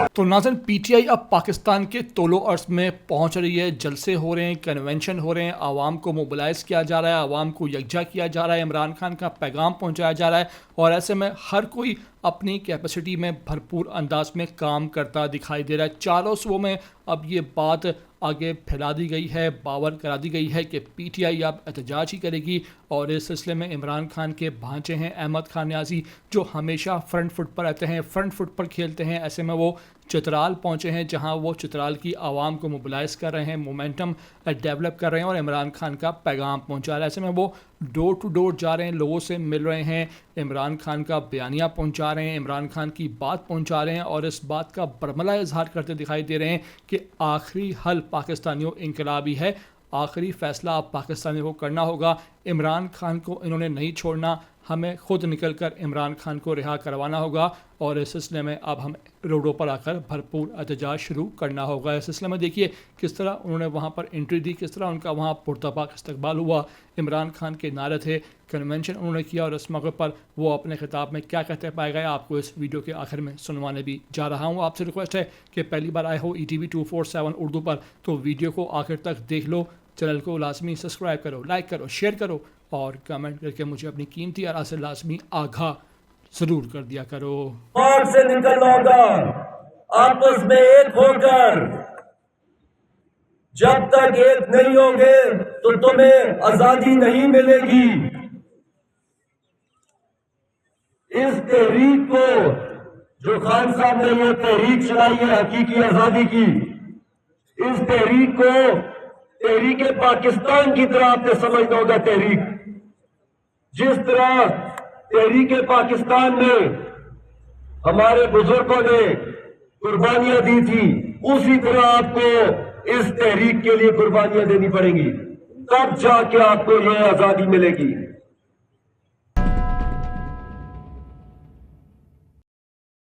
तो नाज़रीन, पीटीआई अब पाकिस्तान के तोलो अर्ज में पहुंच रही है। जलसे हो रहे हैं, कन्वेंशन हो रहे हैं, आवाम को मोबिलाइज किया जा रहा है, आवाम को यकजा किया जा रहा है, इमरान खान का पैगाम पहुंचाया जा रहा है। और ऐसे में हर कोई अपनी कैपेसिटी में भरपूर अंदाज में काम करता दिखाई दे रहा है। चारों सूबों में अब ये बात आगे फैला दी गई है, बावर करा दी गई है कि पीटीआई अब एहतजाज ही करेगी। और इस सिलसिले में इमरान खान के भांचे हैं अहमद खान न्याजी, जो हमेशा फ्रंट फुट पर रहते हैं, फ्रंट फुट पर खेलते हैं। ऐसे में वो चित्राल पहुंचे हैं, जहां वो चित्राल की आवाम को मोबिलाइज कर रहे हैं, मोमेंटम डेवलप कर रहे हैं और इमरान खान का पैगाम पहुंचा रहे हैं। ऐसे में वो डोर टू डोर जा रहे हैं, लोगों से मिल रहे हैं, इमरान खान का बयानिया पहुंचा रहे हैं, इमरान खान की बात पहुंचा रहे हैं और इस बात का बरमला इजहार करते दिखाई दे रहे हैं कि आखिरी हल पाकिस्तानियों इनकलाबी है, आखिरी फैसला अब पाकिस्तानियों को करना होगा। इमरान खान को इन्होंने नहीं छोड़ना, हमें खुद निकलकर इमरान खान को रिहा करवाना होगा। और इस सिलसिले में अब हम रोडों पर आकर भरपूर एहतजाज शुरू करना होगा। इस सिलसिले में देखिए किस तरह उन्होंने वहाँ पर एंट्री दी, किस तरह उनका वहाँ पुरतपाक इस्तकबाल हुआ। इमरान खान के नारे थे, कन्वेंशन उन्होंने किया और इस मौके पर वो अपने खिताब में क्या कहते पाए गए, आपको इस वीडियो के आखिर में सुनवाने भी जा रहा हूँ। आपसे रिक्वेस्ट है कि पहली बार आए हो ETV 247 उर्दू पर तो वीडियो को आखिर तक देख लो, चैनल को लाजमी सब्सक्राइब करो, लाइक करो, शेयर करो और कमेंट करके मुझे अपनी कीमती आरा से लाजमी आगाह जरूर कर दिया करो। पार्ट से निकलना होगा आपस में एक होकर। जब तक एक नहीं होंगे तो तुम्हें आजादी नहीं मिलेगी। इस तहरीक को जो खान साहब ने ये तहरीक चलाई है हकीकी आजादी की, इस तहरीक को तहरीक पाकिस्तान की तरह आपने समझना होगा। तहरीक जिस तरह तहरीक पाकिस्तान में हमारे बुजुर्गों ने कुर्बानियां दी थी, उसी तरह आपको इस तहरीक के लिए कुर्बानियां देनी पड़ेंगी, तब जाके आपको यह आजादी मिलेगी।